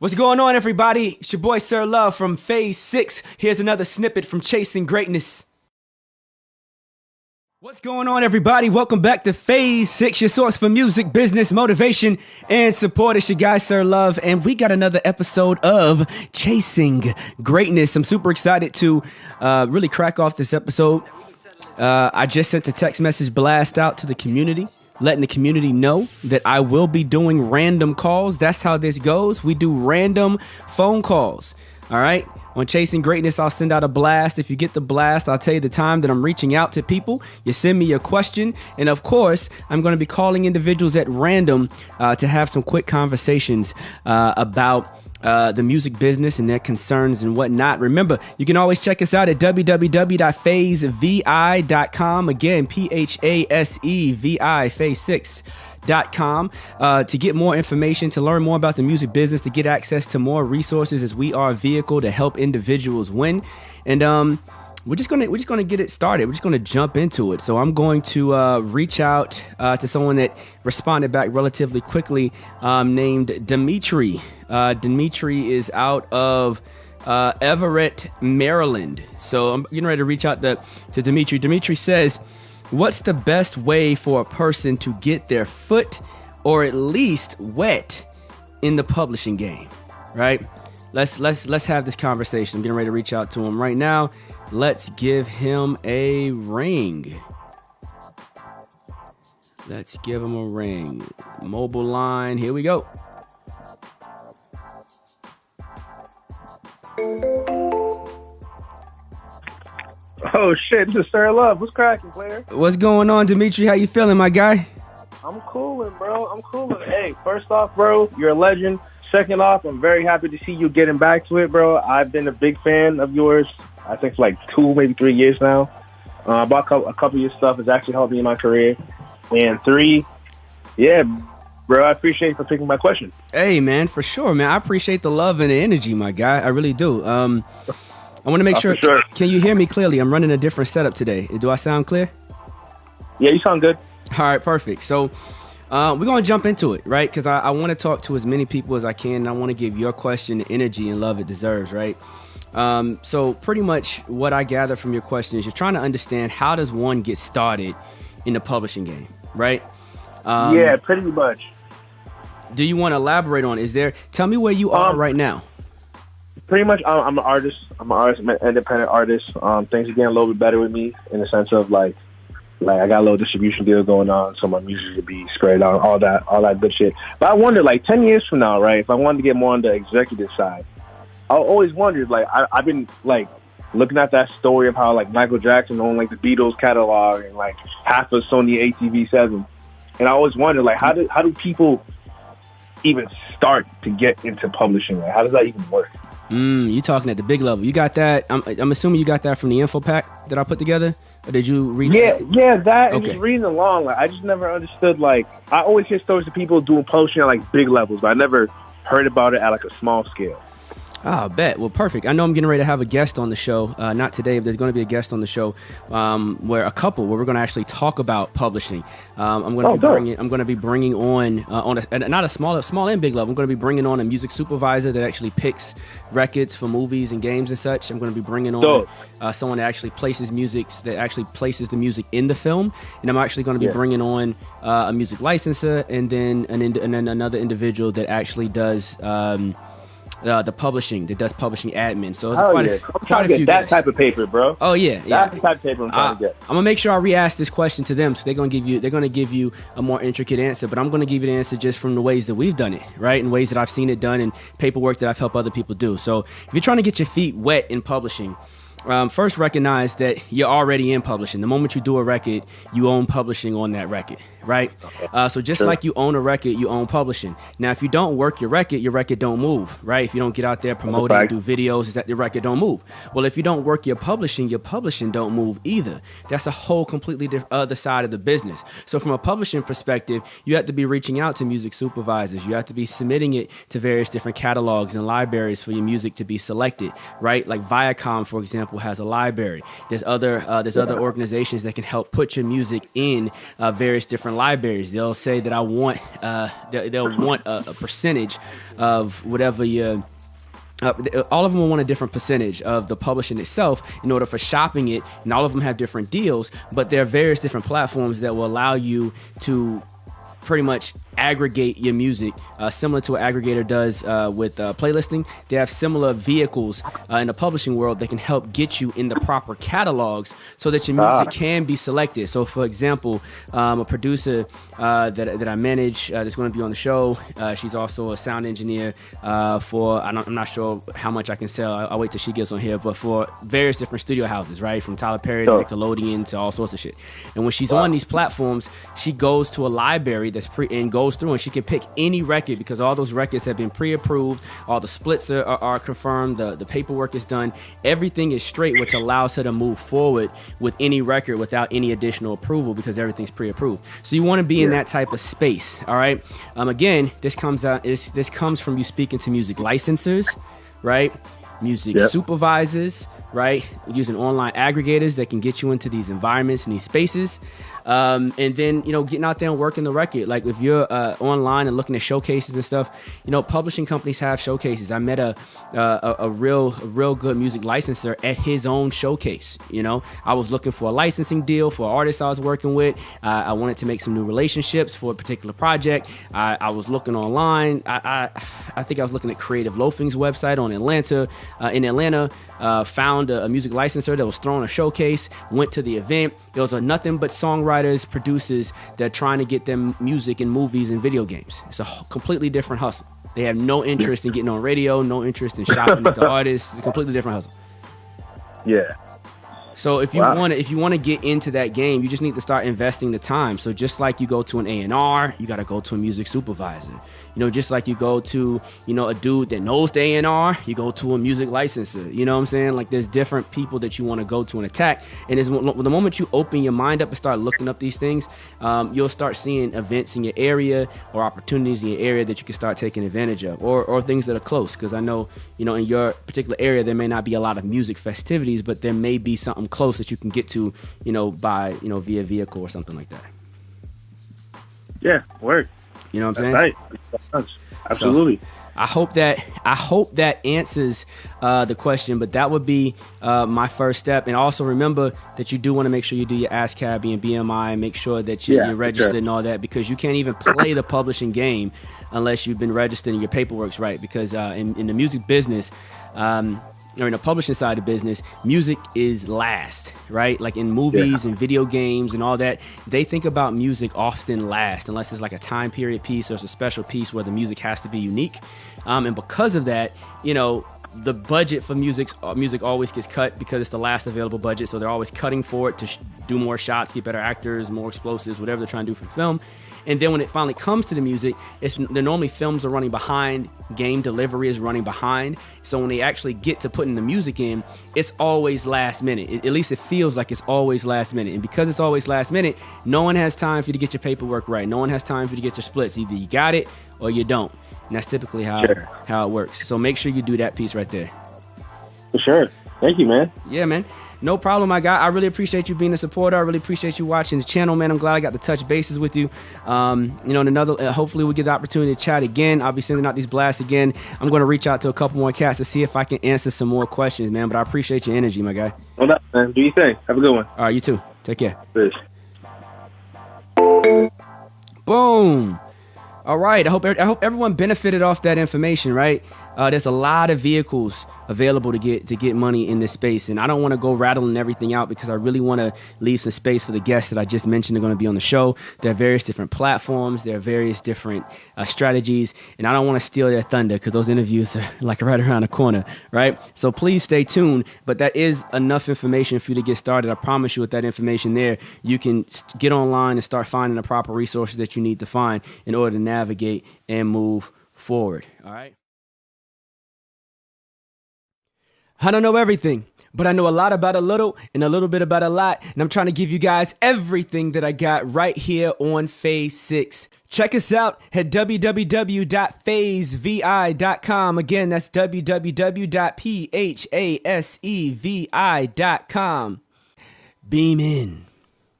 What's going on, everybody? It's your boy Sirr Love from Phase 6. Here's another snippet from Chasing Greatness. What's going on, everybody? Welcome back to Phase 6, your source for music, business, motivation, and support. It's your guy, Sirr Love, and we got another episode of Chasing Greatness. I'm super excited to really crack off this episode. I just sent a text message blast out to the community, letting the community know that I will be doing random calls. That's how this goes. We do random phone calls. All right. On Chasing Greatness, I'll send out a blast. If you get the blast, I'll tell you the time that I'm reaching out to people. You send me your question. And of course, I'm going to be calling individuals at random to have some quick conversations about the music business and their concerns and whatnot. Remember, you can always check us out at www.phasevi.com. Again, PHASEVI, phase6.com, to get more information, to learn more about the music business, to get access to more resources, as we are a vehicle to help individuals win. And we're just gonna get it started. We're just gonna jump into it. So I'm going to reach out to someone that responded back relatively quickly, named Demitri. Demitri is out of Everett, Maryland. So I'm getting ready to reach out to Demitri. Demitri says, "What's the best way for a person to get their foot, or at least wet, in the publishing game?" Right? Let's have this conversation. I'm getting ready to reach out to him right now. Let's give him a ring. Let's give him a ring. Mobile line. Here we go. Oh shit, this is Sirr Love. What's cracking, player? What's going on, Demitri? How you feeling, my guy? I'm cooling, bro. I'm cooling. Hey, first off, bro, you're a legend. Second off, I'm very happy to see you getting back to it, bro. I've been a big fan of yours, I think, for like 2, maybe 3 years now. I bought a couple of your stuff. It's actually helped me in my career. And 3, yeah, bro, I appreciate you for picking my question. Hey, man, for sure, man. I appreciate the love and the energy, my guy. I really do. I want to make sure. Can you hear me clearly? I'm running a different setup today. Do I sound clear? Yeah, you sound good. All right, perfect. So we're going to jump into it, right? Because I want to talk to as many people as I can. And I want to give your question the energy and love it deserves, right? So pretty much what I gather from your question is you're trying to understand, how does one get started in the publishing game, right? Yeah, pretty much. Do you want to elaborate on it? Tell me where you are right now. Pretty much, I'm an artist. I'm an independent artist. Things are getting a little bit better with me in the sense of like I got a little distribution deal going on, so my music will be spread out, all that good shit. But I wonder, like 10 years from now, right? If I wanted to get more on the executive side, I always wondered, like I've been like looking at that story of how like Michael Jackson owned like the Beatles catalog and like half of Sony ATV7, and I always wondered, like how do people even start to get into publishing? Like, how does that even work? You talking at the big level. You got that? I'm assuming you got that from the info pack that I put together, or did you read? Yeah, that. And okay. Just reading along, like I just never understood. Like I always hear stories of people doing publishing at like big levels, but I never heard about it at like a small scale. Ah, bet. Well, perfect. I know I'm getting ready to have a guest on the show. Not today, but there's going to be a guest on the show where we're going to actually talk about publishing. I'm going to be bringing on not a small and big level. I'm going to be bringing on a music supervisor that actually picks records for movies and games and such. I'm going to be bringing on someone that actually places the music in the film, and I'm actually going to be bringing on a music licensor, and then another individual that actually does the publishing, that does publishing admin. So it's I'm trying to get that type of paper, bro. Oh yeah. That's the type of paper I'm trying to get. I'm gonna make sure I re-ask this question to them, so they're gonna give you a more intricate answer. But I'm gonna give you the answer just from the ways that we've done it, right? And ways that I've seen it done, and paperwork that I've helped other people do. So if you're trying to get your feet wet in publishing, first recognize that you're already in publishing. The moment you do a record, you own publishing on that record, right? Okay. So just like you own a record, you own publishing. Now, if you don't work your record don't move, right? If you don't get out there, promote it, do videos, is that your record don't move. Well, if you don't work your publishing don't move either. That's a whole completely other side of the business. So from a publishing perspective, you have to be reaching out to music supervisors. You have to be submitting it to various different catalogs and libraries for your music to be selected, right? Like Viacom, for example, example, has a library. There's other organizations that can help put your music in various different libraries. They'll say that they'll want a percentage of whatever your all of them will want a different percentage of the publishing itself in order for shopping it, and all of them have different deals, but there are various different platforms that will allow you to pretty much aggregate your music, similar to what aggregator does with playlisting. They have similar vehicles in the publishing world that can help get you in the proper catalogs so that your music can be selected. So, for example, a producer that I manage that's going to be on the show, she's also a sound engineer I'm not sure how much I can sell. I'll wait till she gets on here, but for various different studio houses, right? From Tyler Perry to Nickelodeon to all sorts of shit. And when she's on these platforms, she goes to a library that's and goes through, and she can pick any record because all those records have been pre-approved, all the splits are confirmed, the paperwork is done, everything is straight, which allows her to move forward with any record without any additional approval because everything's pre-approved. So you want to be in that type of space, all right? Again, this comes from you speaking to music licensors, right? Music supervisors, right? Using online aggregators that can get you into these environments and these spaces. And then, getting out there and working the record. Like if you're online and looking at showcases and stuff, publishing companies have showcases. I met a real good music licensor at his own showcase. I was looking for a licensing deal for an artist I was working with. I wanted to make some new relationships for a particular project. I was looking online. I think I was looking at Creative Loafing's website in Atlanta, found a music licensor that was throwing a showcase, went to the event. There was nothing but songwriters, producers that are trying to get them music in movies and video games. It's a completely different hustle. They have no interest in getting on radio, no interest in shopping into artists. It's a completely different hustle. Yeah. So if you want to get into that game, you just need to start investing the time. So just like you go to an A&R, you got to go to a music supervisor. Just like you go to, a dude that knows the A&R, you go to a music licensor. You know what I'm saying? Like there's different people that you want to go to and attack. And the moment you open your mind up and start looking up these things, you'll start seeing events in your area or opportunities in your area that you can start taking advantage of, or things that are close. Because I know, in your particular area, there may not be a lot of music festivities, but there may be something close that you can get to, by, via vehicle or something like that. Yeah, word. You know what I'm saying? Right. Absolutely. So, I hope that answers the question, but that would be my first step. And also remember that you do want to make sure you do your ASCAP and BMI and make sure that you're registered and all that, because you can't even play the publishing game unless you've been registered and your paperwork's right. Because in the music business, or in the publishing side of business, music is last, right? Like in movies and video games and all that, they think about music often last, unless it's like a time period piece or it's a special piece where the music has to be unique. And because of that, the budget for music always gets cut because it's the last available budget. So they're always cutting for it to do more shots, get better actors, more explosives, whatever they're trying to do for film. And then when it finally comes to the music, normally films are running behind, game delivery is running behind. So when they actually get to putting the music in, it's always last minute. At least it feels like it's always last minute. And because it's always last minute, no one has time for you to get your paperwork right. No one has time for you to get your splits. Either you got it or you don't. And that's typically how it works. So make sure you do that piece right there. For sure. Thank you, man. Yeah, man. No problem, my guy. I really appreciate you being a supporter. I really appreciate you watching the channel, man. I'm glad I got to touch bases with you. Hopefully we get the opportunity to chat again. I'll be sending out these blasts again. I'm going to reach out to a couple more cats to see if I can answer some more questions, man. But I appreciate your energy, my guy. No doubt, man. Do your thing. Have a good one. All right, you too. Take care. Peace. Boom. All right. I hope everyone benefited off that information, right? There's a lot of vehicles available to get money in this space, and I don't want to go rattling everything out because I really want to leave some space for the guests that I just mentioned are going to be on the show. There are various different platforms, there are various different strategies, and I don't want to steal their thunder because those interviews are like right around the corner, right? So please stay tuned, but that is enough information for you to get started. I promise you, with that information there, you can get online and start finding the proper resources that you need to find in order to navigate and move forward, all right? I don't know everything, but I know a lot about a little and a little bit about a lot. And I'm trying to give you guys everything that I got right here on Phase 6. Check us out at www.phasevi.com. Again, that's www.phasevi.com. Beam in.